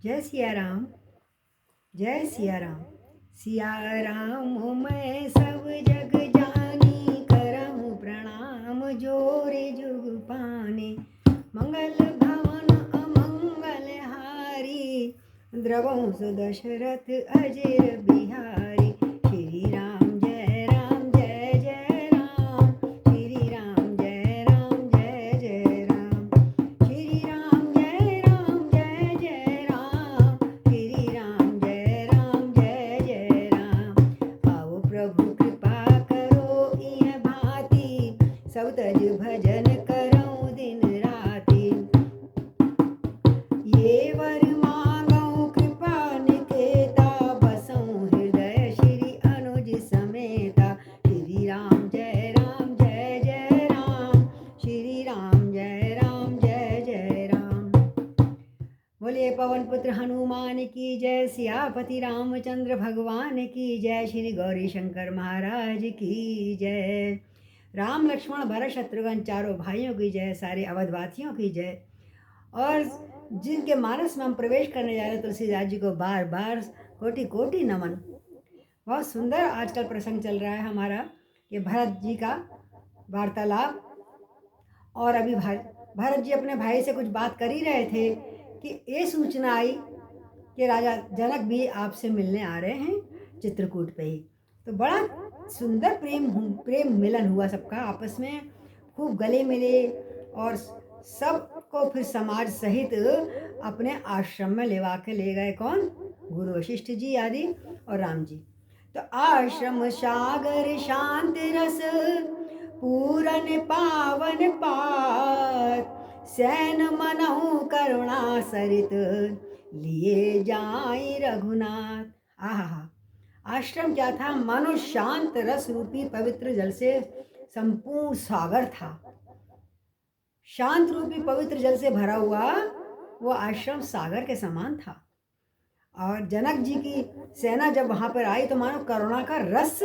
जय सिया राम, जय सिया राम। सिया राम मैं सब जग जानी, करहूँ प्रणाम जोरे जुग पाने। मंगल भवन अमंगल हारी, द्रवहु सुदशरथ अजर बिहारी। श्री राम जय राम जय जय राम, श्री राम जय राम जय जय राम, श्री राम जय राम जय जय राम, श्री राम जय राम जय जय राम। आओ प्रभु कृपा करो इह भांति, सब तज भजन करऊं दिन राति। ये वर मांगऊं कृपा निकेता, बसऊं हृदय श्री अनुज समेता। श्री राम जय जय राम, श्री राम जय जय राम। बोलिए पवन पुत्र हनुमान की जय, सियापति रामचंद्र भगवान की जय, श्री गौरी शंकर महाराज की जय। राम लक्ष्मण भरत शत्रुघ्न चारों भाइयों की जय, सारे अवधवासियों की जय। और जिनके मानस में हम प्रवेश करने जा रहे हैं, तुलसीदास जी को बार बार कोटि कोटि नमन। बहुत सुंदर आजकल प्रसंग चल रहा है हमारा, ये भरत जी का वार्तालाप। और अभी भरत जी अपने भाई से कुछ बात कर ही रहे थे कि ये सूचना आई कि राजा जनक भी आपसे मिलने आ रहे हैं चित्रकूट पे ही। तो बड़ा सुंदर प्रेम मिलन हुआ सबका आपस में, खूब गले मिले और सबको फिर समाज सहित अपने आश्रम में लेवा के ले गए। कौन? गुरु वशिष्ठ जी आदि और राम जी। तो आश्रम सागर शांत रस, पूरन पावन पात, सैन मनहु करुणा सरित, लिए जाई रघुनाथ। आहा, आश्रम क्या था? मनो शांत रस रूपी पवित्र जल से संपूर्ण सागर था। शांत रूपी पवित्र जल से भरा हुआ वो आश्रम सागर के समान था। और जनक जी की सेना जब वहां पर आई तो मानो करुणा का रस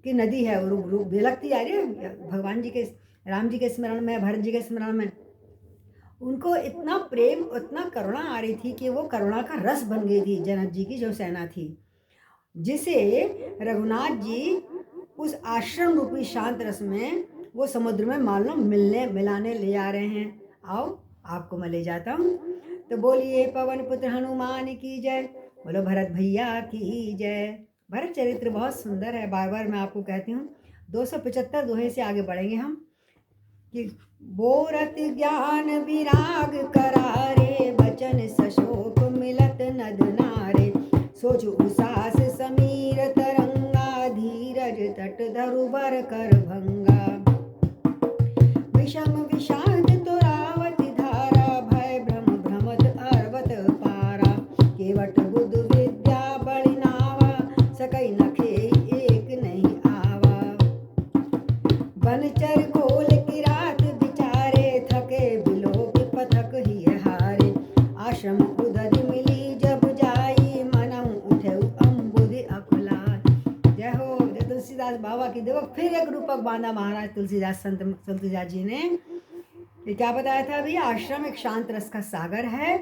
की नदी है, रूप रूप बिलकती आ रही है भगवान जी के, राम जी के स्मरण में, भरत जी के स्मरण में। उनको इतना प्रेम, इतना करुणा आ रही थी कि वो करुणा का रस बन गई थी जनक जी की जो सेना थी, जिसे रघुनाथ जी उस आश्रम रूपी शांत रस में वो समुद्र में मानो मिलाने ले जा रहे हैं। आओ आपको मैं ले जाता हूँ। तो बोलिए पवन पुत्र हनुमान की जय, बोलो भरत भैया की जय। भरत चरित्र बहुत सुंदर है, बार बार मैं आपको कहती हूँ। 275 दोहे से आगे बढ़ेंगे हम कि बोरत ज्ञान विराग करारे, बचन सशोक मिलत नद नारे। सोचु उसास समीर तरंगा, धीरज तट धरु बर कर भंगा। विषम विषाद तुरावति धारा, भय भ्रम भ्रमत अर्वत पारा। केवट बुद्ध विद्या बड़ि नावा, सकई नखे एक नहीं आवा। बनचर खोल किरात बिचारे, थके बिलोक पथक ही हारे। आश्रम उदधि मिली जब जाई, मनहु उठे अम्बुधि अकुलाय। जय हो, जय तुलसीदास बाबा की। देखो फिर एक रूपक बांधा महाराज तुलसीदास, संत तुलसीदास जी ने। ये क्या बताया था अभी? आश्रम एक शांत रस का सागर है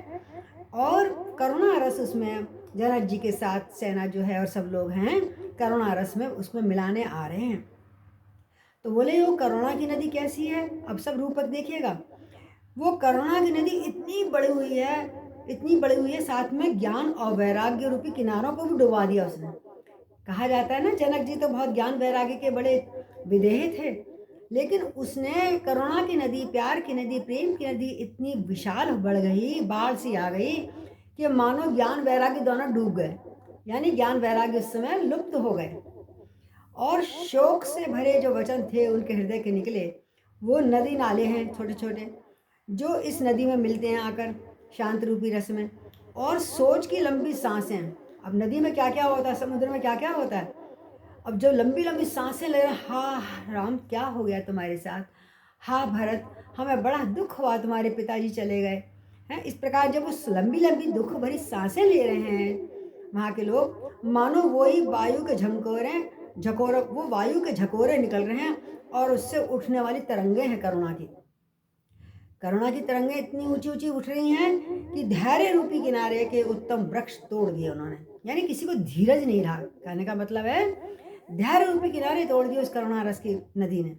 और करुणा रस उसमें जनक जी के साथ सेना जो है और सब लोग हैं करुणा रस में उसमें मिलाने आ रहे हैं। तो बोले वो करुणा की नदी कैसी है? अब सब रूपक देखिएगा। वो करुणा की नदी इतनी बड़ी हुई है, इतनी बड़ी हुई है, साथ में ज्ञान और वैराग्य रूपी किनारों को भी डुबा दिया उसने। कहा जाता है ना, जनक जी तो बहुत ज्ञान वैराग्य के बड़े विदेही थे, लेकिन उसने करुणा की नदी, प्यार की नदी, प्रेम की नदी इतनी विशाल बढ़ गई, बाढ़ सी आ गई कि मानो ज्ञान वैराग्य दोनों डूब गए। यानी ज्ञान वैराग्य उस समय लुप्त हो गए और शोक से भरे जो वचन थे उनके हृदय के निकले, वो नदी नाले हैं छोटे छोटे, जो इस नदी में मिलते हैं आकर शांत रूपी रस में। और सोच की लंबी सांसें। अब नदी में क्या क्या होता है, समुद्र में क्या क्या होता है। अब जो लंबी लंबी सांसें ले रहे हैं, हाँ राम क्या हो गया तुम्हारे साथ, हाँ भरत हमें बड़ा दुख हुआ, तुम्हारे पिताजी चले गए हैं। इस प्रकार जब उस लंबी लंबी दुख भरी सांसें ले रहे हैं वहाँ के लोग, मानो वही वायु के झकोरे, वो वायु के झकोरे निकल रहे हैं और उससे उठने वाली तरंगे हैं करुणा की। करुणा की तरंगें इतनी ऊंची ऊंची उठ रही हैं कि धैर्य रूपी किनारे के उत्तम वृक्ष तोड़ दिए उन्होंने। यानी किसी को धीरज नहीं रहा, कहने का मतलब है धैर्य रूपी किनारे तोड़ दिए उस करुणा रस की नदी ने।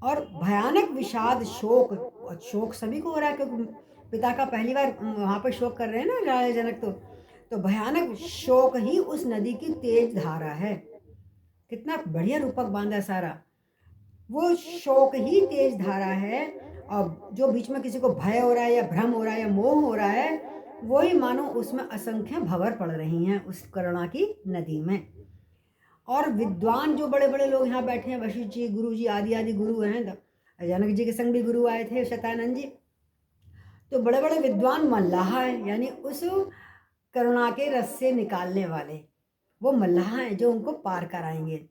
और भयानक विषाद शोक, और शोक सभी को हो रहा है क्योंकि पिता का पहली बार वहाँ पर शोक कर रहे हैं ना राजा जनक। तो भयानक शोक ही उस नदी की तेज धारा है। कितना बढ़िया रूपक बांधा सारा। वो शोक ही तेज धारा है, और जो बीच में किसी को भय हो रहा है या भ्रम हो रहा है या मोह हो रहा है, वही मानो उसमें असंख्य भंवर पड़ रही हैं उस करुणा की नदी में। और विद्वान जो बड़े बड़े लोग यहाँ बैठे हैं, वशिष्ठ जी, गुरु जी, आदि आदि गुरु हैं, जनक जी के संग भी गुरु आए थे, शतानंद जी। तो बड़े बड़े विद्वान मल्लाह हैं, यानी उस करुणा के रस से निकालने वाले वो मल्लाह हैं जो उनको पार कराएंगे।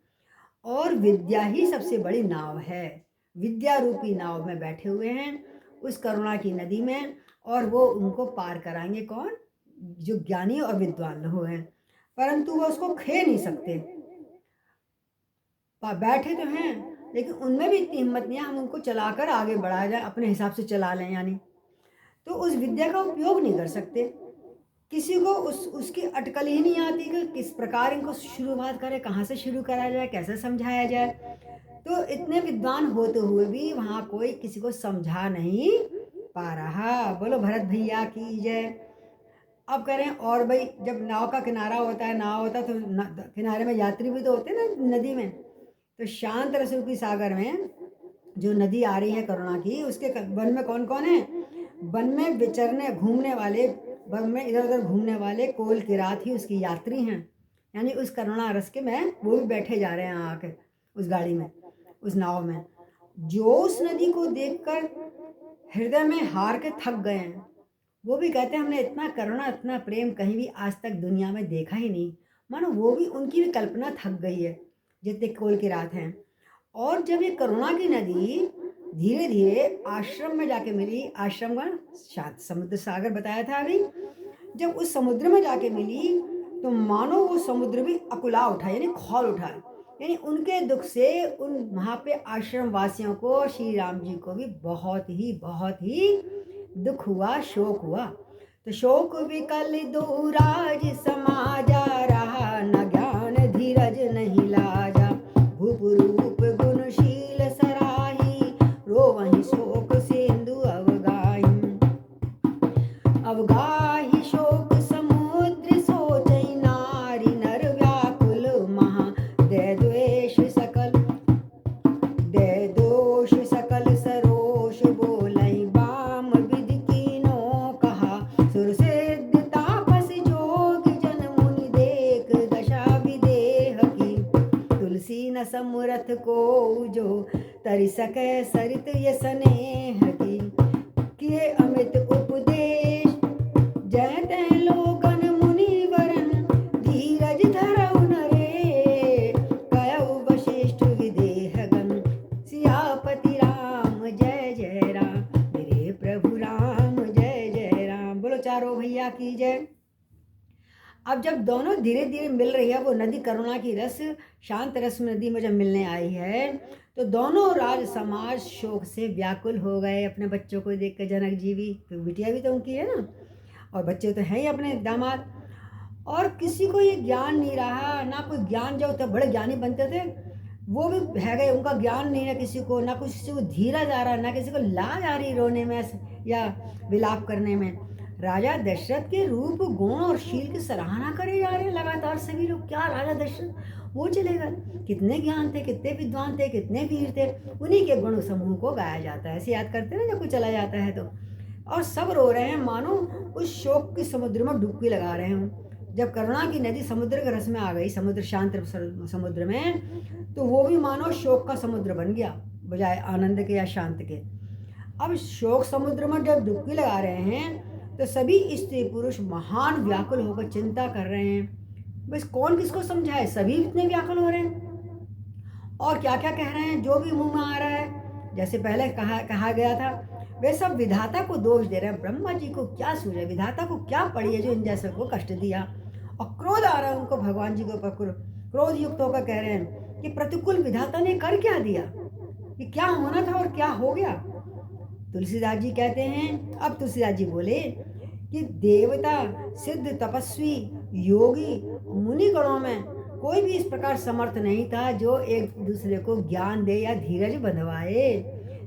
और विद्या ही सबसे बड़ी नाव है। विद्या रूपी नाव में बैठे हुए हैं उस करुणा की नदी में, और वो उनको पार कराएंगे। कौन? जो ज्ञानी और विद्वान लोग हैं, परंतु वो उसको खे नहीं सकते। बैठे तो हैं लेकिन उनमें भी इतनी हिम्मत नहीं है हम उनको चलाकर आगे बढ़ाया जाए, अपने हिसाब से चला लें। यानी तो उस विद्या का उपयोग नहीं कर सकते। किसी को उसकी अटकल ही नहीं आती कि किस प्रकार इनको शुरुआत करें, कहाँ से शुरू कराया जाए, कैसे समझाया जाए। तो इतने विद्वान होते हुए भी वहाँ कोई किसी को समझा नहीं पा रहा। बोलो भरत भैया की जय। अब कह रहे हैं, और भाई जब नाव का किनारा होता है, नाव होता है तो किनारे में यात्री भी तो होते हैं ना नदी में। तो शांत रस रूपी सागर में जो नदी आ रही है करुणा की, उसके वन में कौन कौन है? वन में विचरने घूमने वाले, वन में इधर उधर घूमने वाले कोल किरात ही उसकी यात्री हैं। यानी उस करुणा रस के में वो भी बैठे जा रहे हैं आके उस गाड़ी में, उस नाव में, जो उस नदी को देखकर हृदय में हार के थक गए हैं। वो भी कहते हैं हमने इतना करुणा, इतना प्रेम कहीं भी आज तक दुनिया में देखा ही नहीं। मानो वो भी, उनकी भी कल्पना थक गई है जितने कोल किरात हैं। और जब ये करुणा की नदी धीरे धीरे आश्रम में जाके मिली, आश्रम का शायद समुद्र सागर बताया था अभी, जब उस समुद्र में जाके मिली तो मानो वो समुद्र भी अकुला उठा, यानी खौल उठा। यानी उनके दुख से उन वहाँ पे आश्रम वासियों को, श्री राम जी को भी बहुत ही दुख हुआ, शोक हुआ। तो शोक विकल दूराज समा जा रहा, न ज्ञान धीरज नहीं लाजा, भूप रूप गुणशील सराही, रोवहि शोक सिंधु अवगाही शोक समुद्र सोचई, नारी नर व्याकुल महा, दे दोष सकल सरोष बोलई, बाम विधि कीनो कहा, सुर सिद्ध तापस जोग जन मुनि देख, दशा विदेह की, तुलसी न समरथ को जो तरि सकै सरित ये स्नेह की, किए अमित उपदेश जय तै लोगन मुनि वरन, धीरज धरऊ नरे कयऊ वशिष्ठ विदेहगन, सियापति राम जय जय राम, मेरे प्रभु राम जय जय राम। बोलो चारों भैया की जय। अब जब दोनों धीरे धीरे मिल रही है, वो नदी करुणा की रस शांत रस नदी में जब मिलने आई है, तो दोनों राज समाज शोक से व्याकुल हो गए। अपने बच्चों को देख कर जनक जी भी, तो बिटिया भी तो उनकी है ना, और बच्चे तो हैं ही अपने दामाद। और किसी को ये ज्ञान नहीं रहा, ना कोई ज्ञान, जो तो बड़े ज्ञानी बनते थे वो भी है गए, उनका ज्ञान नहीं है किसी को, ना किसी को धीरज आ रहा, ना किसी को लाज आ रही रोने में या विलाप करने में। राजा दशरथ के रूप, गुण और शील की सराहना करे जा रहे लगातार सभी लोग। क्या राजा दशरथ, वो चले गए, कितने ज्ञान थे, कितने विद्वान थे, कितने वीर थे, उन्हीं के गुण समूह को गाया जाता है। ऐसे याद करते हैं ना जब कोई चला जाता है तो। और सब रो रहे हैं मानो उस शोक के समुद्र में डुबकी लगा रहे हों। जब करुणा की नदी समुद्र के रस में आ गई, समुद्र शांत समुद्र में, तो वो भी मानो शोक का समुद्र बन गया बजाय आनंद के या शांत के। अब शोक समुद्र में जब डुबकी लगा रहे हैं तो सभी स्त्री पुरुष महान व्याकुल होकर चिंता कर रहे हैं। बस कौन किसको समझाए, सभी इतने व्याकुल हो रहे हैं और क्या क्या कह रहे हैं, जो भी मुंह में आ रहा है। जैसे पहले कहा गया था, वे सब विधाता को दोष दे रहे हैं। ब्रह्मा जी को क्या सूझे, विधाता को क्या पड़ी है जो इन जैसे को कष्ट दिया। और क्रोध आ रहा है उनको भगवान जी के ऊपर, क्रोध युक्त होकर कह रहे हैं कि प्रतिकूल विधाता ने कर क्या दिया, कि क्या होना था और क्या हो गया। तुलसीदास जी कहते हैं, अब तुलसीदास जी बोले कि देवता, सिद्ध, तपस्वी, योगी, मुनि गणों में कोई भी इस प्रकार समर्थ नहीं था जो एक दूसरे को ज्ञान दे या धीरज बंधवाए।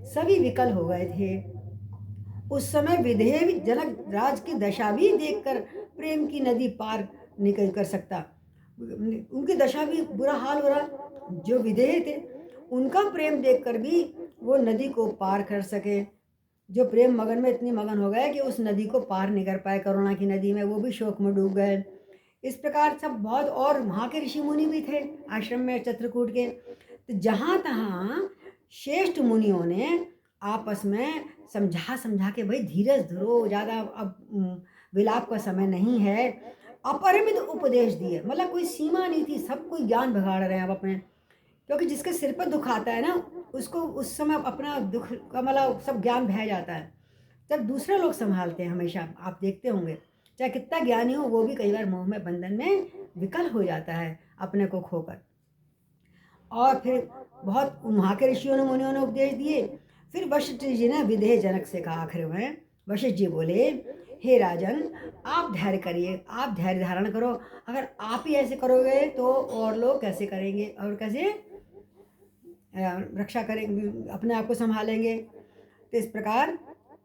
सभी विकल हो गए थे। उस समय विधेय भी जनक राज की दशा भी देखकर प्रेम की नदी पार निकल कर सकता। उनकी दशा भी बुरा हाल हो रहा। जो विधेय थे उनका प्रेम देखकर भी वो नदी को पार कर सके। जो प्रेम मगन में इतनी मगन हो गए कि उस नदी को पार नहीं कर पाए, करुणा की नदी में, वो भी शोक में डूब गए। इस प्रकार सब बहुत, और वहाँ के ऋषि मुनि भी थे आश्रम में चित्रकूट के। तो जहाँ तहाँ श्रेष्ठ मुनियों ने आपस में समझा समझा के, भाई धीरज धरो, ज़्यादा अब विलाप का समय नहीं है, अपरिमित उपदेश दिए। मतलब कोई सीमा नहीं थी, सब कोई ज्ञान भगाड़ रहे हैं अब अपने। क्योंकि जिसके सिर पर दुख आता है ना, उसको उस समय अपना दुख का मतलब सब ज्ञान बह जाता है। जब दूसरे लोग संभालते हैं हमेशा, आप देखते होंगे, चाहे कितना ज्ञानी हो वो भी कई बार मोह में, बंधन में विकल हो जाता है अपने को खोकर। और फिर बहुत वहाँ के ऋषियों ने, मुनियों ने उपदेश दिए। फिर वशिष्ठ जी ने विधेय जनक से कहा, आखिर में वशिष्ठ जी बोले, हे राजन, आप धैर्य करिए, आप धैर्य धारण करो। अगर आप ही ऐसे करोगे तो और लोग कैसे करेंगे, और कैसे रक्षा करेंगे, अपने आप को संभालेंगे। तो इस प्रकार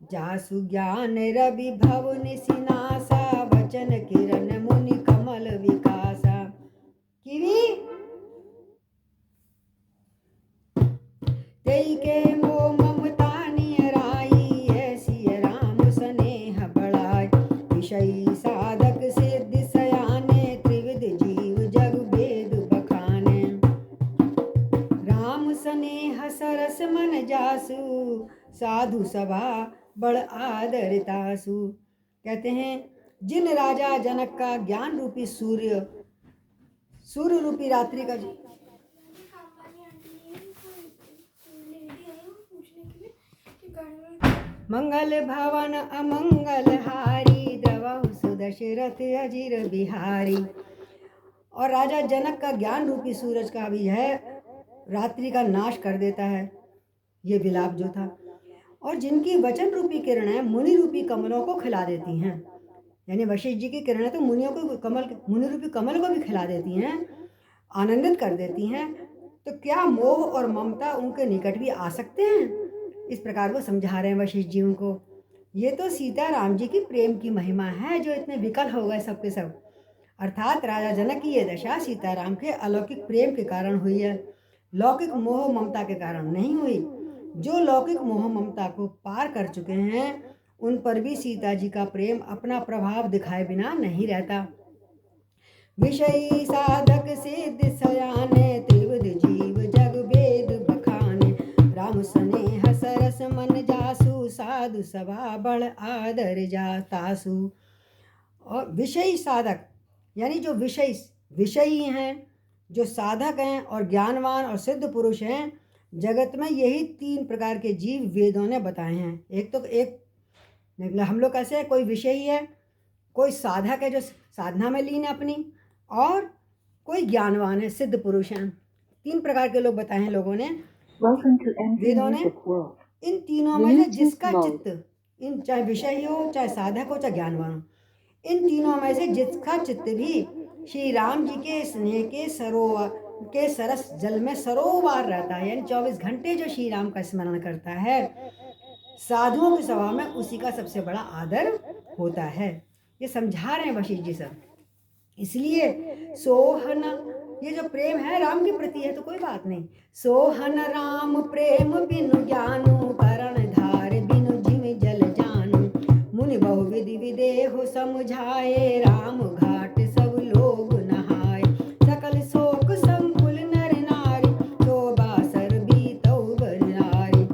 जासु ज्ञान रवि भव निसिनासा, वचन किरण मुनि कमल विकासा। किवी तेई के मोह ममता नियराई, ऐसी राम स्नेह बढ़ाई। विषयी साधक सिद्धि सयाने, त्रिविध जीव जग वेद बखाने। राम स्नेह सरस मन जासु, साधु सभा बड़ आदर तासु। कहते हैं, जिन राजा जनक का ज्ञान रूपी सूर्य रूपी रात्रि का मंगल भवन अमंगल हारी, द्रवहु सुदशरथ अजिर बिहारी। और राजा जनक का ज्ञान रूपी सूरज का भी है, रात्रि का नाश कर देता है, ये विलाप जो था। और जिनकी वचन रूपी किरणें मुनि रूपी कमलों को खिला देती हैं, यानी वशिष्ठ जी की किरणें तो मुनियों को, कमल, मुनि रूपी कमल को भी खिला देती हैं, आनंदित कर देती हैं। तो क्या मोह और ममता उनके निकट भी आ सकते हैं? इस प्रकार वो समझा रहे हैं वशिष्ठ जी उनको। ये तो सीता राम जी की प्रेम की महिमा है जो इतने विकल हो गए सबके सब। अर्थात राजा जनक की ये दशा सीताराम के अलौकिक प्रेम के कारण हुई है, लौकिक मोह ममता के कारण नहीं हुई। जो लौकिक मोह ममता को पार कर चुके हैं उन पर भी सीता जी का प्रेम अपना प्रभाव दिखाए बिना नहीं रहता। विषयी साधक सिद्ध सयाने, त्रिविध जीव जग वेद बखाने। राम स्नेह सरस मन जासु, साधु सभा बड़ आदर जातासु। और विषयी साधक यानी जो विषयी हैं, जो साधक हैं और ज्ञानवान और सिद्ध पुरुष हैं, जगत में यही 3 प्रकार के जीव वेदों ने बताए हैं। एक हम लोग कैसे है, कोई विषयी है, कोई साधक है जो साधना में लीन है अपनी, और कोई ज्ञानवान है, सिद्ध पुरुष हैं। 3 प्रकार के लोग बताए हैं लोगों ने, वेदों ने। इन तीनों में से जिसका चित्त, इन चाहे विषयी हो, चाहे साधक हो, चाहे ज्ञानवान हो, इन तीनों में से जिसका चित्त भी श्री राम जी के स्नेह के सरोवर के सरस जल में सरोवर रहता है, यानी 24 घंटे जो श्री राम का स्मरण करता है, साधुओं की सभा में उसी का सबसे बड़ा आदर होता है। ये समझा रहे हैं वशिष्ठ जी सब। इसलिए सोहन, ये जो प्रेम है राम के प्रति है तो कोई बात नहीं। सोहन राम प्रेम बिनु ज्ञानु, करण धार बिनु जिम जल जानु। मुनि बहुविधि विदेहु समझाए, राम घाट सब लोग नहाए। सकल शोक संकुल नर नारी, तो बासर बीतौ बर नारी।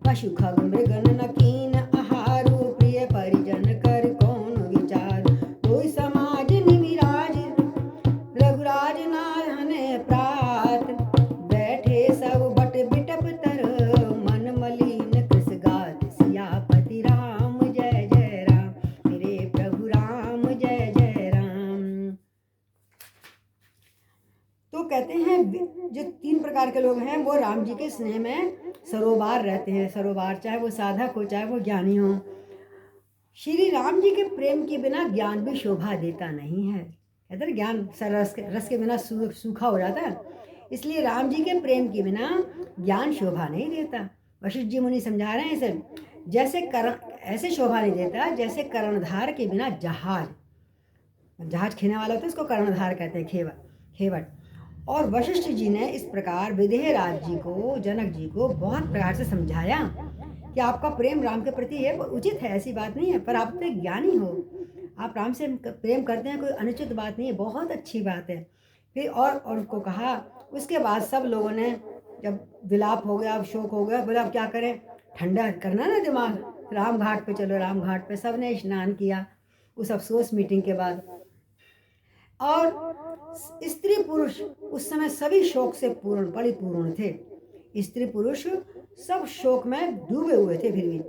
पशु खग मृगन नकीन आहारू, प्रिय परिजन कर कौन विचार। कोई समाज निविराज, रघुराज नाहने प्रात। बैठे सब बट बिटप तर, मन मलिन कृस गात। सियापति राम जय जय राम, मेरे प्रभु राम जय जय राम। तो कहते हैं जो 3 प्रकार के लोग हैं वो राम जी के स्नेह में सरोबार रहते हैं, सरोबार, चाहे वो साधक हो चाहे वो ज्ञानी हो। श्री राम जी के प्रेम के बिना ज्ञान भी शोभा देता नहीं है। कहते हैं ज्ञान रस के बिना सूखा हो जाता है, इसलिए राम जी के प्रेम के बिना ज्ञान शोभा नहीं देता। वशिष्ठ जी मुनि समझा रहे हैं इसे, जैसे ऐसे शोभा नहीं देता जैसे कर्णधार के बिना जहाज खींचने वाला होता है, उसको कर्णधार कहते हैं, खेवट। और वशिष्ठ जी ने इस प्रकार विदेहराज जी को, जनक जी को बहुत प्रकार से समझाया कि आपका प्रेम राम के प्रति है, उचित है, ऐसी बात नहीं है, पर आप तो ज्ञानी हो, आप राम से प्रेम करते हैं, कोई अनुचित बात नहीं है, बहुत अच्छी बात है। फिर और उसको कहा। उसके बाद सब लोगों ने, जब विलाप हो गया, अब शोक हो गया, बोला अब क्या करें, ठंडा करना ना दिमाग, राम घाट पे चलो। राम घाट पे सब ने स्नान किया उस अफसोस मीटिंग के बाद। और स्त्री पुरुष उस समय सभी शोक से परिपूर्ण थे। स्त्री पुरुष सब शोक में डूबे हुए थे। फिर भी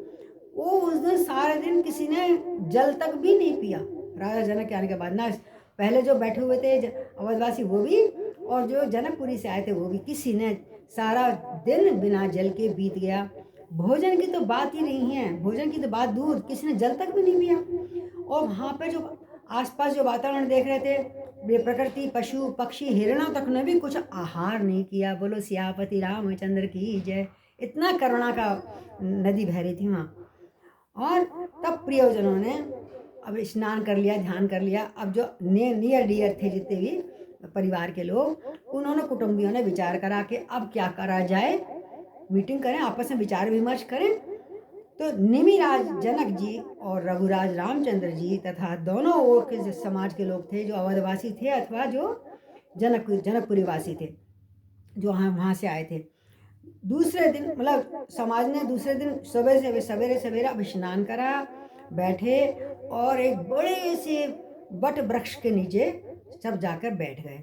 वो उस दिन सारे दिन किसी ने जल तक भी नहीं पिया। राजा जनक के आने के बाद ना, पहले जो बैठे हुए थे अवधवासी वो भी, और जो जनकपुरी से आए थे वो भी, किसी ने सारा दिन बिना जल के बीत गया। भोजन की तो बात ही नहीं है, भोजन की तो बात दूर, किसी ने जल तक भी नहीं पिया। और वहाँ पे जो आसपास जो वातावरण देख रहे थे, प्रकृति, पशु पक्षी, हिरणों तक ने भी कुछ आहार नहीं किया। बोलो सियापति रामचंद्र की जय। इतना करुणा का नदी बह रही थी वहाँ। और तब प्रियजनों ने अब स्नान कर लिया, ध्यान कर लिया। अब जो नियर डियर थे जितने भी परिवार के लोग, उन्होंने, कुटुंबियों ने विचार करा कि अब क्या करा जाए, मीटिंग करें, आपस में विचार विमर्श करें। तो निमिराज जनक जी और रघुराज रामचंद्र जी तथा दोनों ओर के जो समाज के लोग थे, जो अवधवासी थे अथवा जो जनकपुरी वासी थे, जो वहाँ से आए थे, दूसरे दिन, मतलब समाज ने दूसरे दिन सवेरे सवेरे अब स्नान करा, बैठे और एक बड़े से बट वृक्ष के नीचे सब जाकर बैठ गए।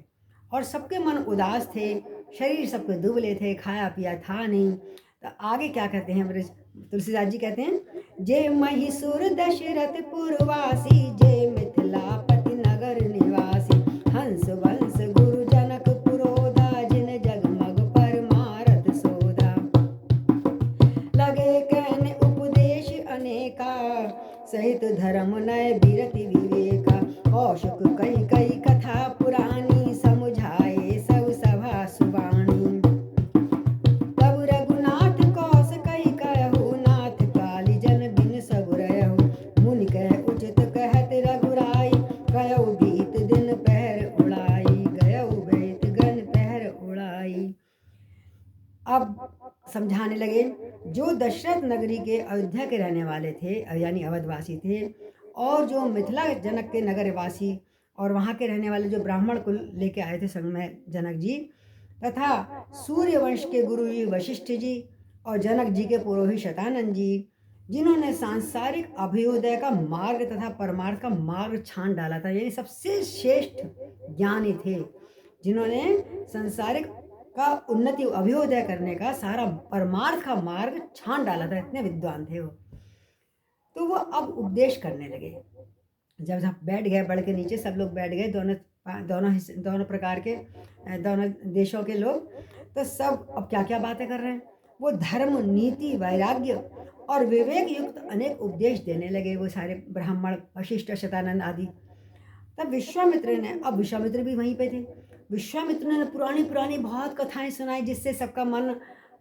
और सबके मन उदास थे, शरीर सबके दुबले थे, खाया पिया था नहीं। तो आगे क्या कहते हैं तुलसीदास जी कहते हैं, जे महिषुर दशरथ पुरवासी, जे मिथिलापति नगर निवासी, हंस वंश गुरु जनक पुरोधा, जिन जगमग परमारथ सोधा, लगे कहने उपदेश अनेका, सहित धर्म नय विरति विवेका, कौशुक कई कई कथा पुरानी, समुझाए सब सभा सुवाणी, तब रघुनाथ कौश कई कहु, नाथ काली जन बिन सब रहु, मुनि कह उचित कहत रघुराई, गयउ बीत दिन पहर उड़ाई, गयउ बीत गन पहर उड़ाई। अब समझाने लगे, जो दशरथ नगरी के अयोध्या के रहने वाले थे, यानी अवधवासी थे, और जो मिथिला जनक के नगरवासी और वहाँ के रहने वाले जो ब्राह्मण कुल लेके आए थे संग में जनक जी, तथा सूर्यवंश के गुरु जी वशिष्ठ जी और जनक जी के पुरोहित शतानंद जी, जिन्होंने सांसारिक अभ्युदय का मार्ग तथा परमार्थ का मार्ग छान डाला था, यानी सबसे श्रेष्ठ ज्ञानी थे, जिन्होंने सांसारिक का उन्नति अभ्युदय करने का सारा परमार्थ का मार्ग छान डाला था, इतने विद्वान थे वो। तो वो अब उपदेश करने लगे। जब सब बैठ गए, बड़ के नीचे सब लोग बैठ गए, दोनों प्रकार के, दोनों देशों के लोग, तो सब अब क्या क्या बातें कर रहे हैं। वो धर्म, नीति, वैराग्य और विवेक युक्त अनेक उपदेश देने लगे वो सारे ब्राह्मण, वशिष्ठ, शतानंद आदि। तब विश्वामित्र ने, अब विश्वामित्र भी वहीं पे थे, विश्वामित्र ने पुरानी पुरानी बहुत कथाएं सुनाई, जिससे सबका मन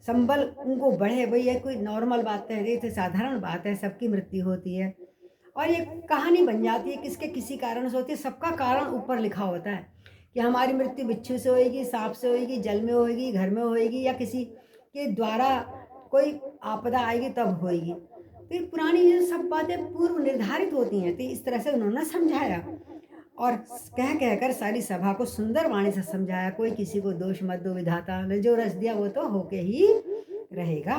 संबल उनको बढ़े। भाई ये कोई नॉर्मल बात है, ये तो साधारण बात है, सबकी मृत्यु होती है और ये कहानी बन जाती है, किसके किसी कारण से होती है। सबका कारण ऊपर लिखा होता है कि हमारी मृत्यु बिच्छू से होएगी, सांप से होएगी, जल में होएगी, घर में होएगी, या किसी के द्वारा कोई आपदा आएगी तब होएगी। तो पुरानी ये सब बातें पूर्व निर्धारित होती हैं। तो इस तरह से उन्होंने समझाया और कह कहकर सारी सभा को सुंदर वाणी से समझाया। कोई किसी को दोष मत दो विधाता, ने जो रच दिया वो तो होके ही रहेगा।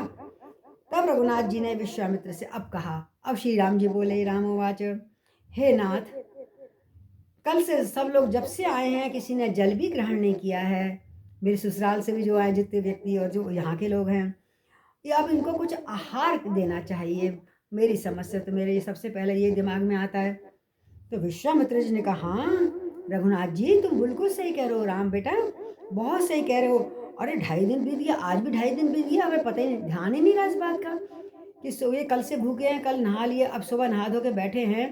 तब रघुनाथ जी ने विश्वामित्र से अब कहा। अब श्री राम जी बोले, रामोवाच, हे नाथ, कल से सब लोग जब से आए हैं किसी ने जल भी ग्रहण नहीं किया है। मेरे ससुराल से भी जो आए जितने व्यक्ति और जो यहाँ के लोग हैं, ये अब इनको कुछ आहार देना चाहिए। मेरी समझ से तो मेरे ये सबसे पहले ये दिमाग में आता है। तो विश्वामित्र जी ने कहा, हाँ रघुनाथ जी तुम बिल्कुल सही कह रहे हो, राम बेटा बहुत सही कह रहे हो। अरे 2.5 दिन बीत गया, आज भी 2.5 दिन बीत गया, हमें पता ही नहीं, ध्यान ही नहीं रहा इस बात का कि ये कल से भूखे हैं, कल नहा लिए, अब सुबह नहा धो के बैठे हैं,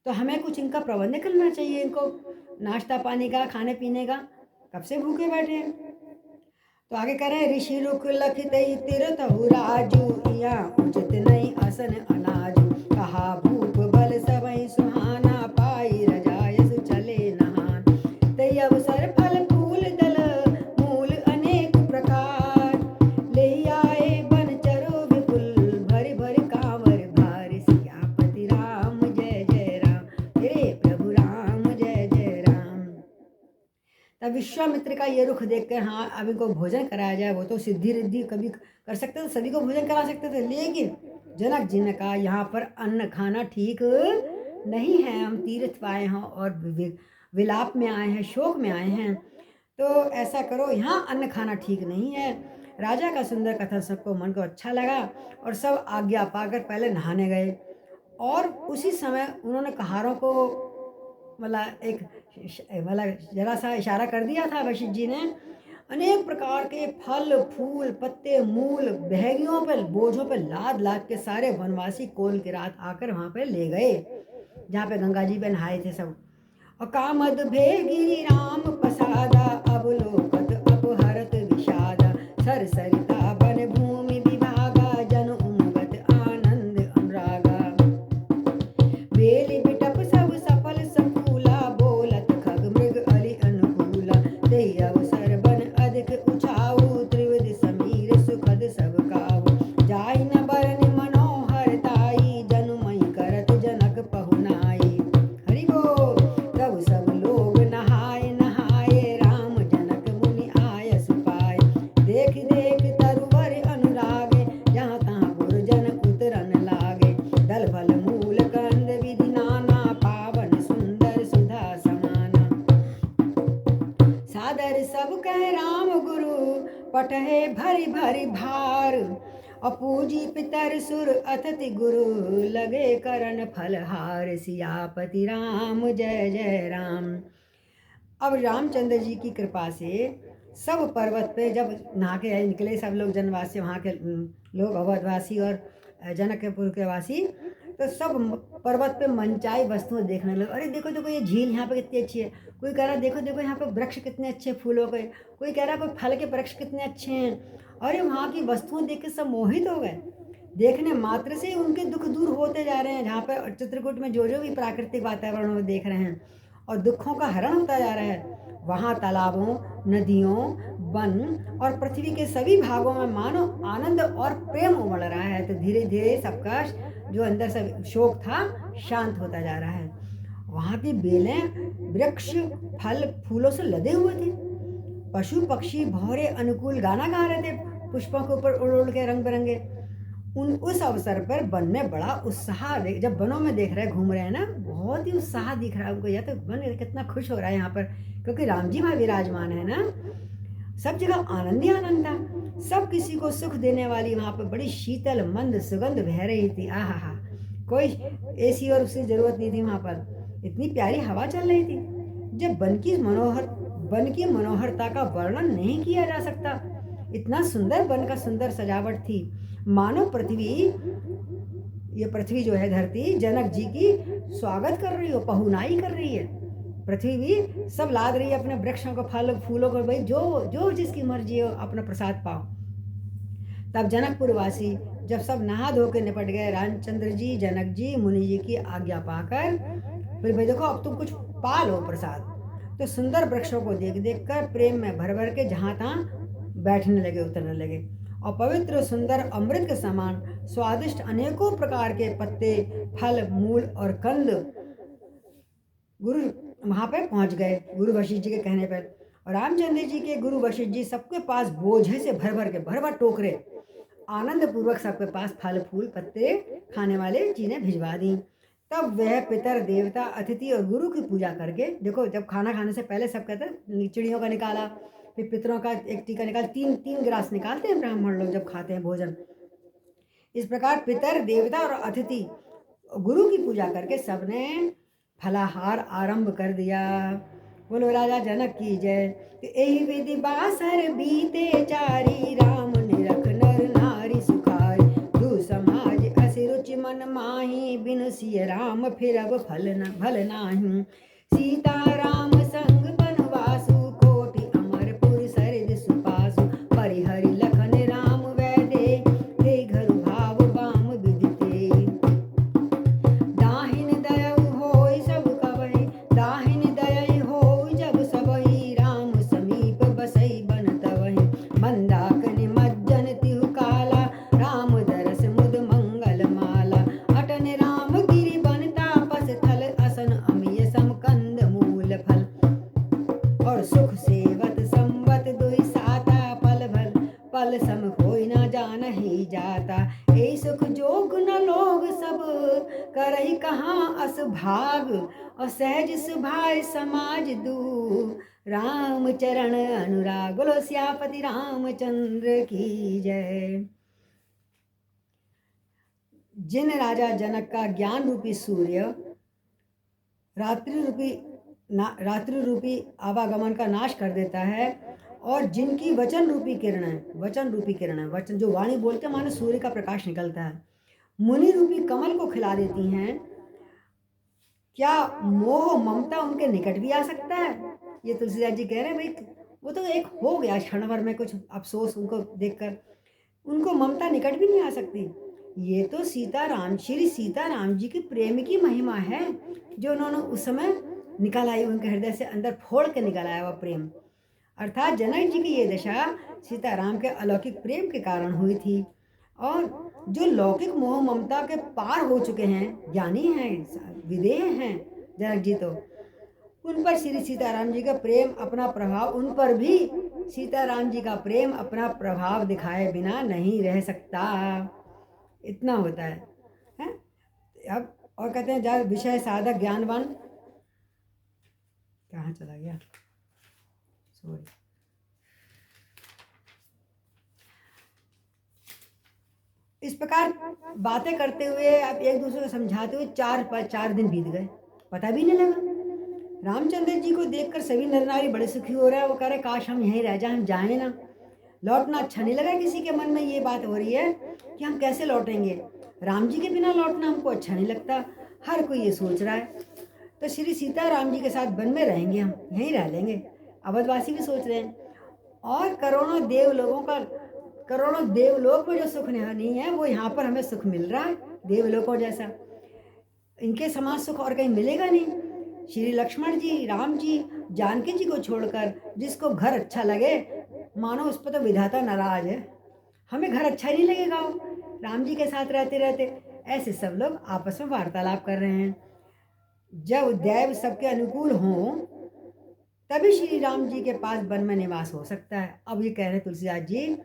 तो हमें कुछ इनका प्रबंध करना चाहिए, इनको नाश्ता पानी का, खाने पीने का। कब से भूखे बैठे हैं। तो आगे कह रहे हैं, ऋषि रुख लखित तीर्थ राजू, या उचित नहीं असन अनाजू, कहा भूप बल सबई सुहाना, पाई रजायस चले नहान, तई अवसर फल फूल दल मूल अनेक प्रकार, ले आए बन चरो विपुल, भरि भरि कांवर भार, सियापति राम जय जय राम, हे प्रभु राम जय जय राम। तब विश्वामित्र का ये रुख देखकर, हाँ अब इनको भोजन कराया जाए, वो तो सिद्धि रिद्धि कभी कर सकते थे, सभी को भोजन करा सकते थे, लेकिन जनक जी ने कहा यहाँ पर अन्न खाना ठीक नहीं है, हम तीर्थ आए हैं और विलाप में आए हैं, शोक में आए हैं, तो ऐसा करो, यहाँ अन्न खाना ठीक नहीं है। राजा का सुंदर कथन सबको मन को अच्छा लगा और सब आज्ञा पाकर पहले नहाने गए, और उसी समय उन्होंने कहारों को जरा सा इशारा कर दिया था वशिष्ठ जी ने। अनेक प्रकार के फल फूल पत्ते मूल बहगियों पर बोझों पर लाद लाद के सारे वनवासी कोल की रात आकर वहां पे ले गए, जहाँ पे गंगा जी पे नहाए थे सब। और कामद भेगिरी राम पसादा, अवलोकत अपहरत विषादा, सर सरिता बन भूमि विभागा, जन उमगत आनंद अनुरागा, बेली बिटप सब सफल सफूला, बोलत खग मृग अली अनुकूला, ते अवसर बन अधिक उछाऊ, त्रिविध समीर सुखद सब काऊ, जाई न बरन मनोहर ताई, जनुमई करत जनक पहुनाई, हरि बोल। तब सब लोग नहाए नहाए, राम जनक मुनि आयस पाए, देख देख तरुवर अनुरागे, जहाँ तहाँ गुरजन उतरन लागे, दल फल मूल कंद विधि नाना, पावन सुंदर सुधा समाना, सादर सब कह राम गुरु, पटहे भरी भरी भार, अपूजी पितर सुर अतिथि गुरु, लगे करण फलहार, सियापति राम जय जय राम। अब रामचंद्र जी की कृपा से सब पर्वत पे जब नहा के निकले सब लोग, जनवासी वहाँ के लोग, अवधवासी और जनकपुर के वासी, तो सब पर्वत पे मनचाही वस्तुएं देखने लगे। अरे देखो देखो ये झील यहाँ पे कितनी अच्छी है, कोई कह रहा देखो देखो यहाँ पे वृक्ष कितने अच्छे फूलों के, कोई कह रहा कोई फल के वृक्ष कितने अच्छे हैं। अरे वहाँ की वस्तुएं देख के सब मोहित हो गए, देखने मात्र से उनके दुख दूर होते जा रहे हैं। जहाँ पे चित्रकूट में जो जो भी प्राकृतिक वातावरण वो देख रहे हैं और दुखों का हरण होता जा रहा है, वहाँ तालाबों नदियों वन और पृथ्वी के सभी भागों में मानो आनंद और प्रेम उमड़ रहा है। तो धीरे धीरे सबका जो अंदर से शोक था शांत होता जा रहा है। वहाँ की बेलें वृक्ष फल फूलों से लदे हुए थे, पशु पक्षी भौरे अनुकूल गाना गा रहे थे, पुष्पों के ऊपर उड़ उड़ के रंग बिरंगे। उस अवसर पर वन में बड़ा उत्साह, जब वनों में देख रहे घूम रहे हैं ना, बहुत ही उत्साह दिख रहा है उनको, या तो वन कितना खुश हो रहा है यहाँ पर, क्योंकि राम जी वहाँ विराजमान है ना। सब जगह आनंद ही आनंद था, सब किसी को सुख देने वाली वहाँ पर बड़ी शीतल मंद सुगंध बह रही थी। आहा हा, कोई एसी और उसकी जरूरत नहीं थी, वहाँ पर इतनी प्यारी हवा चल रही थी। जब वन की मनोहरता का वर्णन नहीं किया जा सकता, इतना सुंदर वन का सुंदर सजावट थी, मानो ये पृथ्वी जो है धरती जनक जी की स्वागत कर रही हो, पहुनाई कर रही है। पृथ्वी भी सब लाद रही है अपने वृक्षों को, फल फूलों को, भाई जो जो जिसकी मर्जी हो अपना प्रसाद पाओ। तब जनकपुर वासी जब सब नहा धो के निपट गए, रामचंद्र जी जनक जी मुनि जी की आज्ञा पाकर, फिर भाई देखो अब तुम कुछ पा लो प्रसाद, तो सुंदर वृक्षों को देख देख कर प्रेम में भर भर के जहाँ तहाँ बैठने लगे, उतरने लगे, और पवित्र सुंदर अमृत के समान स्वादिष्ट अनेकों प्रकार के पत्ते फल मूल और कंद गुरु वहां पर पहुंच गए गुरु वशिष्ठ जी के कहने पर। और रामचंद्र जी के गुरु वशिष्ठ जी सबके पास बोझे से भर भर टोकरे आनंद पूर्वक सबके पास फल फूल पत्ते खाने वाले चीजें भिजवा दी। तब वह पितर देवता अतिथि और गुरु की पूजा करके, देखो जब खाना खाने से पहले सब कहते हैं चिड़ियों का निकाला, फिर पितरों का एक टीका निकाल, तीन गिलास निकालते हैं ब्राह्मण लोग जब खाते हैं भोजन। इस प्रकार पितर देवता और अतिथि गुरु की पूजा करके सबने फलाहार आरंभ कर दिया। बोलो राजा जनक की जय। एहि विधि बासर बीते चारी, राम निरख नर नारी सुखारी। दू समाज अस रुचि मन माही, बिनु सिय राम फिरब भल नाही। सीता राम संग बनवासु, कोटि अमरपुर सरिद सुपासु। परिहरि लखन राम वैदे, ते घरु भाव बाम विदिते। दाहिन दयउ होय सब कवहि, दाहिन दयइ होय जब सबहि। राम समीप बसई बन तवहि, मंदाकिनी मज्जन तिहु काला। राम दरस मुद मंगल माला, अटन राम गिरि बन तापस थल। असन अमिय सम कंद मूल फल, और सुख सेवत संवत दुई साता। पल भल पल सम होय न जानहि जाता। ए सुख जोग न लोग सब, करहि कहाँ अस भाग। और सहज सुभाय समाज दू, राम चरण अनुराग। बोलो सियापति रामचंद्र की जय। जिन राजा जनक का ज्ञान रूपी सूर्य रात्रि रूपी आवागमन का नाश कर देता है, और जिनकी वचन रूपी किरण वचन जो वाणी बोलते हैं मानो सूर्य का प्रकाश निकलता है, मुनि रूपी कमल को खिला देती हैं, क्या मोह ममता उनके निकट भी आ सकता है? ये तुलसीदास जी कह रहे हैं भाई वो तो एक हो गया क्षण भर में कुछ अफसोस उनको देखकर, उनको ममता निकट भी नहीं आ सकती। ये तो श्री सीताराम जी की प्रेम की महिमा है, जो उन्होंने उस समय निकल आई उनके हृदय से, अंदर फोड़ के निकल आया वह प्रेम। अर्थात जनक जी की ये दशा सीताराम के अलौकिक प्रेम के कारण हुई थी। और जो लौकिक मोह ममता के पार हो चुके हैं, ज्ञानी हैं, विदेह हैं जनक जी, तो उन पर श्री सीताराम जी का प्रेम अपना प्रभाव, उन पर भी सीताराम जी का प्रेम अपना प्रभाव दिखाए बिना नहीं रह सकता। इतना होता है? अब और कहते हैं जब विषय साधक ज्ञानवान, कहाँ चला गया, सॉरी। इस प्रकार बातें करते हुए अब एक दूसरे को समझाते हुए 4 दिन बीत गए, पता भी नहीं लगा। रामचंद्र जी को देखकर सभी नर नारी बड़े सुखी हो रहे हैं। वो कह रहे काश हम यहीं रह जाए, हम जाए ना, लौटना अच्छा नहीं लगा। किसी के मन में ये बात हो रही है कि हम कैसे लौटेंगे, राम जी के बिना लौटना हमको अच्छा नहीं लगता, हर कोई ये सोच रहा है। तो श्री सीताराम जी के साथ वन में रहेंगे, हम यहीं रह लेंगे, अवधवासी भी सोच रहे हैं। और करोड़ों देवलोक में जो सुख नहीं है वो यहाँ पर हमें सुख मिल रहा है, देवलोकों जैसा। इनके समान सुख और कहीं मिलेगा नहीं। श्री लक्ष्मण जी, राम जी, जानकी जी को छोड़कर जिसको घर अच्छा लगे, मानो उस पर तो विधाता नाराज है, हमें घर अच्छा नहीं लगेगा राम जी के साथ रहते रहते। ऐसे सब लोग आपस में वार्तालाप कर रहे हैं। जब दैव सबके अनुकूल हों तभी श्री राम जी के पास वन में निवास हो सकता है। अब ये कह रहे तुलसीदास जी,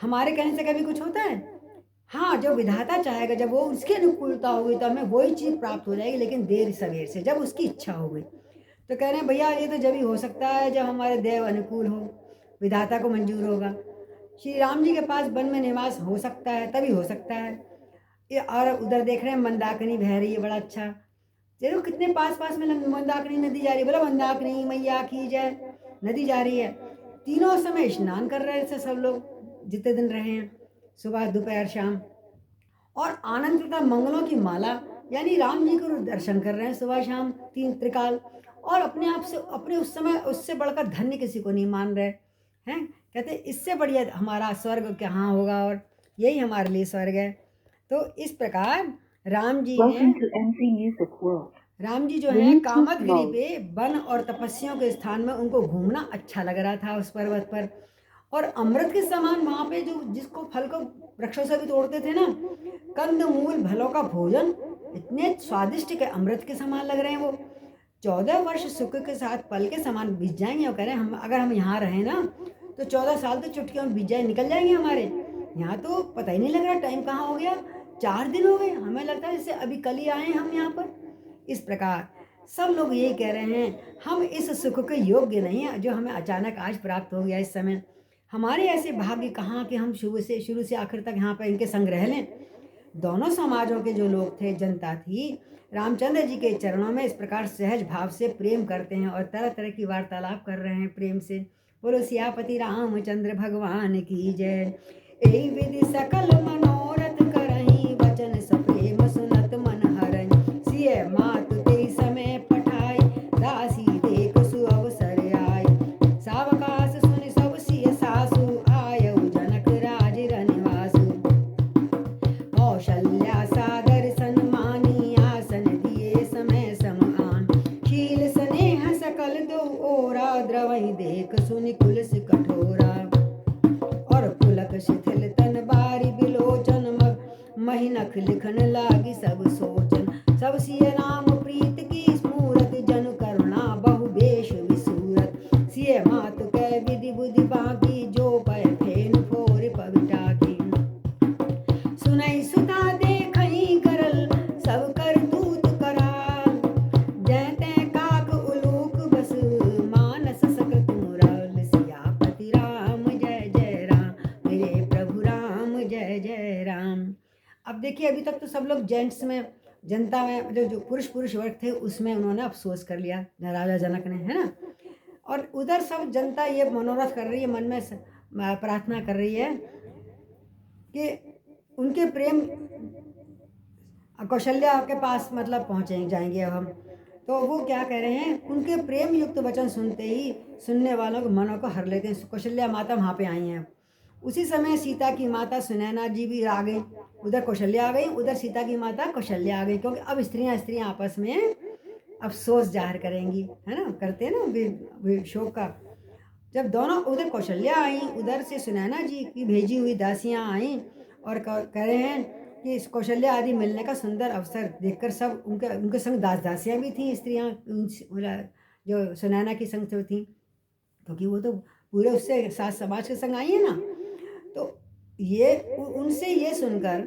हमारे कहने से कभी कुछ होता है? हाँ, जो विधाता चाहेगा, जब वो उसकी अनुकूलता होगी तो हमें वही चीज़ प्राप्त हो जाएगी, लेकिन देर सवेर से, जब उसकी इच्छा होगी। तो कह रहे हैं भैया ये तो जब ही हो सकता है जब हमारे देव अनुकूल हो, विधाता को मंजूर होगा। श्री राम जी के पास वन में निवास हो सकता है, तभी हो सकता है। ये और उधर देख रहे हैं मंदाकिनी बह रही है, बड़ा अच्छा। देखो कितने पास पास में मंदाकिनी नदी जा रही है। बोला मंदाकिनी मैया की जय, नदी जा रही है। तीनों समय स्नान कर रहे थे सब लोग जितने दिन रहे हैं, सुबह दोपहर शाम, और आनंद तथा मंगलों की माला, यानी राम जी को दर्शन कर रहे हैं सुबह शाम 3 त्रिकाल। और अपने आप से, अपने उस समय उससे बढ़कर धन्य किसी को नहीं मान रहे हैं। कहते इससे बढ़िया हमारा स्वर्ग कहाँ होगा, और यही हमारे लिए स्वर्ग है। तो इस प्रकार राम जी जो है कामदगिरी पे वन और तपस्या के स्थान में उनको घूमना अच्छा लग रहा था उस पर्वत पर। और अमृत के समान वहाँ पे जो जिसको फल को वृक्षों से भी तोड़ते थे ना, कंद मूल फलों का भोजन इतने स्वादिष्ट के अमृत के समान लग रहे हैं वो। 14 वर्ष सुख के साथ पल के समान बीत जाएंगे। और कह रहे हैं हम अगर हम यहाँ रहे ना तो 14 साल तो चुटकियों में बीत जाए, निकल जाएंगे हमारे। यहाँ तो पता ही नहीं लग रहा टाइम कहाँ हो गया, 4 दिन हो गए, हमें लगता है जैसे अभी कल ही आए हम यहाँ पर। इस प्रकार सब लोग यही कह रहे हैं, हम इस सुख के योग्य नहीं है जो हमें अचानक आज प्राप्त हो गया इस समय। हमारे ऐसे भाग्य कहाँ कि हम शुरू से आखिर तक यहाँ पर इनके संग रह लें। दोनों समाजों के जो लोग थे, जनता थी, रामचंद्र जी के चरणों में इस प्रकार सहज भाव से प्रेम करते हैं और तरह तरह की वार्तालाप कर रहे हैं प्रेम से। बोलो सियापति रामचंद्र भगवान की जय। एहि विधि सकल मनोरथ करहीं, वचन सप्रेम सुनत मन हरहीं। सिय मातु तेहि समय पठाई, दासी देख सुअवसर आय। सावकाश सुनि सब सिय सासु, आयउ जनक राज रनिवासु। कौशल्या सादर सन्मानी, आसन दिए समय समान। शील स्नेह सकल दो ओरा, द्रवहि देख सुनि कुलस कठोरा। और पुलक शिथिल तन बारी बिलोचन, महि नख लिखन लागी सब सोचन। सब सिय राम प्रीत की स्मूरत, जनु करुणा बहु बेश विसूरत। सिय मातु कै विधि बुद्धि बाकी, जो पय फेन फोर पविटाकी। सुनई सुता देखई करल, सब करतूत कराल। जय तै काक उलूक बस, मानस सकृत मुरल। सियापति राम जय जय राम, मेरे प्रभु राम जय जय राम। अब देखिए, अभी तक तो सब लोग जेंट्स में, जनता में, जो पुरुष वर्ग थे उसमें उन्होंने अफसोस कर लिया राजा जनक ने, है ना। और उधर सब जनता ये मनोरथ कर रही है, मन में प्रार्थना कर रही है कि उनके प्रेम कौशल्या के पास मतलब पहुँचे जाएंगे अब हम। तो वो क्या कह रहे हैं, उनके प्रेम युक्त वचन सुनते ही सुनने वालों के मनों को हर लेते हैं। कौशल्या माता वहाँ पे आई हैं। उसी समय सीता की माता सुनैना जी भी आ गई। उधर कौशल्या आ गई, उधर सीता की माता कौशल्या आ गई, क्योंकि अब स्त्रियां आपस में अफसोस जाहिर करेंगी, है ना, करते हैं ना शोक का। जब दोनों, उधर कौशल्या आई, उधर से सुनैना जी की भेजी हुई दासियां आई और कह रहे हैं कि इस कौशल्या आदि मिलने का सुंदर अवसर देखकर सब उनके संग दासियां भी थी, स्त्रियां जो सुनैना की संग जो थी, क्योंकि वो तो पूरे उससे सास समाज के संग आई है ना। तो ये उनसे ये सुनकर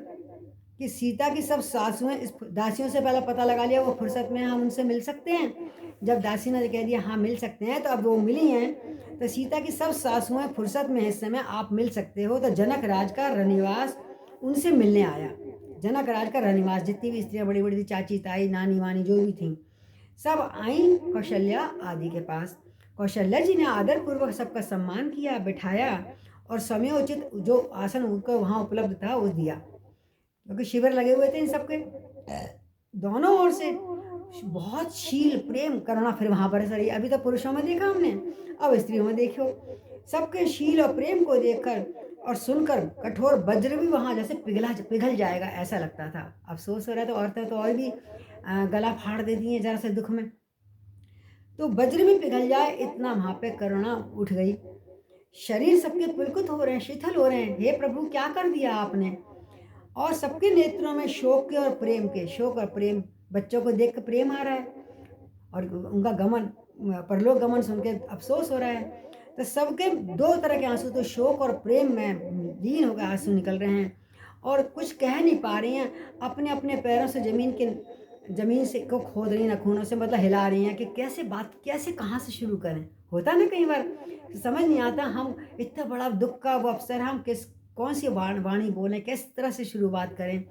कि सीता की सब सासुएं, इस दासियों से पहले पता लगा लिया वो फुर्सत में हम उनसे मिल सकते हैं। जब दासी ने कह दिया हाँ मिल सकते हैं, तो अब वो मिली हैं। तो सीता की सब सासुएं फुर्सत में इस समय आप मिल सकते हो। तो जनक राज का रनिवास उनसे मिलने आया। जनक राज का रनिवास, जितनी भी स्त्रियां बड़ी बड़ी थी, चाची ताई नानी वानी जो भी थी, सब आई कौशल्या आदि के पास। कौशल्या जी ने आदरपूर्वक सबका सम्मान किया, बिठाया और समयोचित जो आसन उनको वहाँ उपलब्ध था वो दिया, क्योंकि शिविर लगे हुए थे इन सबके दोनों ओर से। बहुत शील प्रेम करुणा फिर वहाँ पर सर, अभी तो पुरुषों में देखा हमने, अब स्त्रियों में देखो। सबके शील और प्रेम को देखकर और सुनकर कठोर वज्र भी वहाँ जैसे पिघल जाएगा ऐसा लगता था। अफसोस हो रहा है, तो औरतें तो और भी गला फाड़ देती हैं जरा से दुख में, तो वज्र भी पिघल जाए इतना वहाँ पे करुणा उठ गई। शरीर सबके पुलकित हो रहे हैं, शिथिल हो रहे हैं, हे प्रभु क्या कर दिया आपने। और सबके नेत्रों में शोक के और प्रेम के, शोक और प्रेम, बच्चों को देख कर प्रेम आ रहा है और उनका गमन, परलोक गमन सुन के अफसोस हो रहा है। तो सबके दो तरह के आंसू, तो शोक और प्रेम में लीन होकर आंसू निकल रहे हैं और कुछ कह नहीं पा रही हैं। अपने अपने पैरों से जमीन से को खोद रही, नखूनों से मतलब हिला रही हैं कि कैसे कहाँ से शुरू करें। होता ना कई बार समझ नहीं आता, हम इतना बड़ा दुख का वो अवसर, हम कौन सी वाणी बोलें, किस तरह से शुरुआत करें।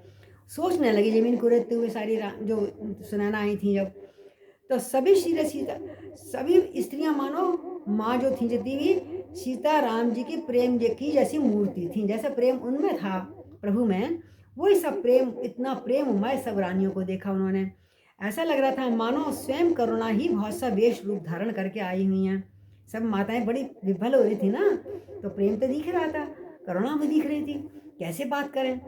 सोचने लगी जमीन को रेतते हुए सारी जो सुनैना आई थी जब, तो सभी सभी स्त्रियां मानो माँ जो थी जितनी भी, सीता राम जी की प्रेम की जैसी मूर्ति थी। जैसा प्रेम उनमें था प्रभु में, वही सब प्रेम, इतना प्रेममय सब रानियों को देखा उन्होंने। ऐसा लग रहा था मानो स्वयं करुणा ही बहुत सा वेश रूप धारण करके आई हुई हैं। सब माताएं बड़ी विभल हो रही थी ना, तो प्रेम तो दिख रहा था, करुणा भी दिख रही थी, कैसे बात करें।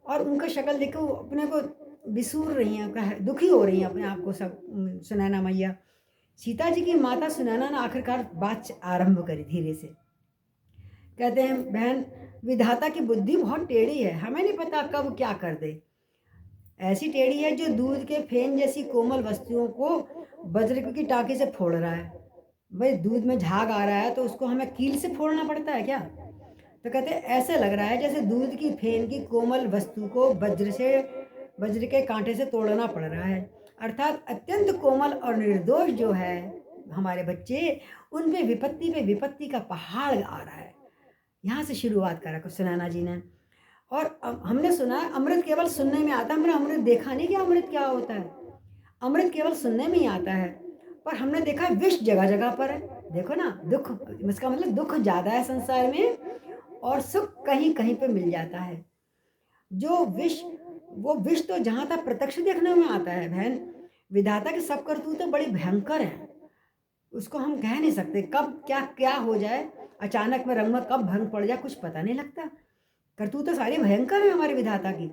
और उनका शक्ल देखो, अपने को बिसूर रही हैं, दुखी हो रही हैं अपने आप को सब सुनैना मैया। सीता जी की माता सुनैना ने आखिरकार बात आरंभ करी धीरे से। कहते हैं, बहन विधाता की बुद्धि बहुत टेढ़ी है, हमें नहीं पता कब क्या कर दे। ऐसी टेढ़ी है जो दूध के फेन जैसी कोमल वस्तुओं को वज्र की टाँकी से फोड़ रहा है। भाई दूध में झाग आ रहा है तो उसको हमें कील से फोड़ना पड़ता है क्या। तो कहते हैं ऐसे लग रहा है जैसे दूध की फेन की कोमल वस्तु को वज्र के कांटे से तोड़ना पड़ रहा है। अर्थात अत्यंत कोमल और निर्दोष जो है हमारे बच्चे, उन पे विपत्ति का पहाड़ आ रहा है। यहाँ से शुरुआत करा सुनैना जी ने। और हमने सुना है अमृत केवल सुनने में आता है, हमने अमृत देखा नहीं कि अमृत क्या होता है। अमृत केवल सुनने में ही आता है, पर हमने देखा है विष जगह जगह पर है। देखो ना, दुख, इसका मतलब दुख ज़्यादा है संसार में और सुख कहीं कहीं पे मिल जाता है। जो विष, वो विष तो जहाँ तक प्रत्यक्ष देखने में आता है बहन, विधाता की सब करतूतें बड़ी भयंकर हैं, उसको हम कह नहीं सकते कब क्या क्या हो जाए, अचानक में रंग में कब भंग पड़ जाए कुछ पता नहीं लगता। करतूतें सारी भयंकर है हमारे विधाता की।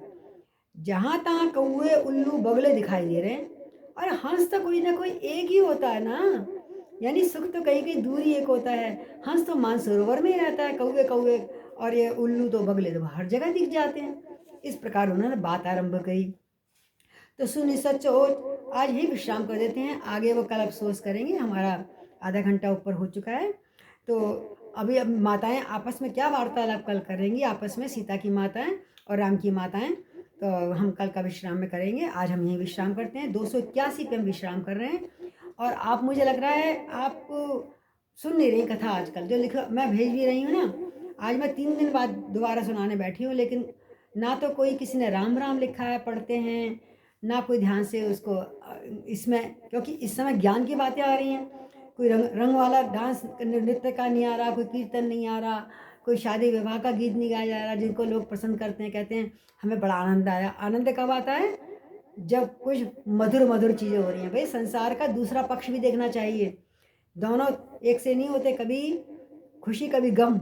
जहाँ तहाँ कौए उल्लू बगले दिखाई दे रहे हैं, और हंस तो कोई ना कोई एक ही होता है ना, यानी सुख तो कहीं कहीं दूर ही एक होता है। हंस तो मानसरोवर में ही रहता है, कौए कौए, और ये उल्लू तो बगले तो हर जगह दिख जाते हैं। इस प्रकार उन्होंने बात आरंभ करी। तो सुनी सचोट, आज ही विश्राम कर देते हैं, आगे वो कल अफसोस करेंगे। हमारा आधा घंटा ऊपर हो चुका है। तो अभी अब माताएं आपस में क्या वार्तालाप कल करेंगी, आपस में सीता की माताएं और राम की माताएं, तो हम कल का विश्राम में करेंगे। आज हम यहीं विश्राम करते हैं। 281 पे हम विश्राम कर रहे हैं। और आप, मुझे लग रहा है आप सुन नहीं रही कथा आजकल, जो लिखा मैं भेज भी रही हूँ ना, आज मैं 3 दिन बाद दोबारा सुनाने बैठी हूँ, लेकिन ना तो कोई किसी ने राम राम लिखा है पढ़ते हैं, ना कोई ध्यान से उसको इसमें, क्योंकि इस समय ज्ञान की बातें आ रही हैं। कोई रंग वाला डांस नृत्य का नहीं आ रहा, कोई कीर्तन नहीं आ रहा, कोई शादी विवाह का गीत नहीं गाया जा रहा, जिनको लोग पसंद करते हैं, कहते हैं हमें बड़ा आनंद आया। आनंद कब आता है? जब कुछ मधुर मधुर चीज़ें हो रही हैं। भाई संसार का दूसरा पक्ष भी देखना चाहिए, दोनों एक से नहीं होते, कभी खुशी कभी गम।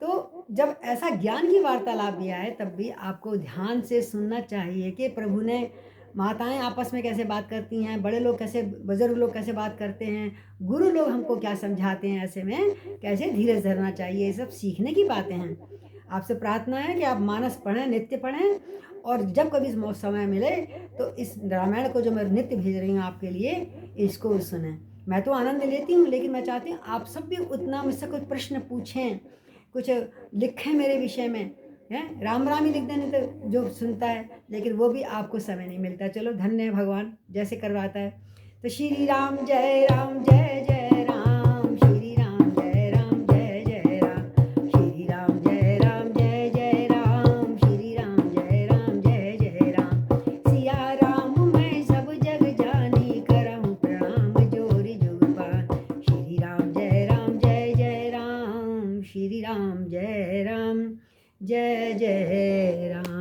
तो जब ऐसा ज्ञान की वार्तालाप दिया है, तब भी आपको ध्यान से सुनना चाहिए कि प्रभु ने, माताएं आपस में कैसे बात करती हैं, बड़े लोग कैसे, बुजुर्ग लोग कैसे बात करते हैं, गुरु लोग हमको क्या समझाते हैं, ऐसे में कैसे धीरज धरना चाहिए, ये सब सीखने की बातें हैं। आपसे प्रार्थना है कि आप मानस पढ़ें, नित्य पढ़ें, और जब कभी समय मिले तो इस रामायण को जो मैं नित्य भेज रही हूँ आपके लिए, इसको सुनें। मैं तो आनंद लेती हूँ, लेकिन मैं चाहती हूँ आप सब भी उतना मुझसे कुछ प्रश्न पूछें, कुछ लिखें मेरे विषय में, हैं। राम राम ही लिख देने तो जो सुनता है, लेकिन वो भी आपको समय नहीं मिलता। चलो, धन्य है भगवान जैसे करवाता है। तो श्री राम जय राम जय जय राम, श्री राम जय राम जय जय राम, श्री राम जय राम जय जय राम, श्री राम जय राम जय जय राम। सिया राम मैं सब जग जानी, करहूँ प्रणाम जोरी जुग पान। श्री राम जय राम जय जय राम, श्री राम जय राम जय जय राम।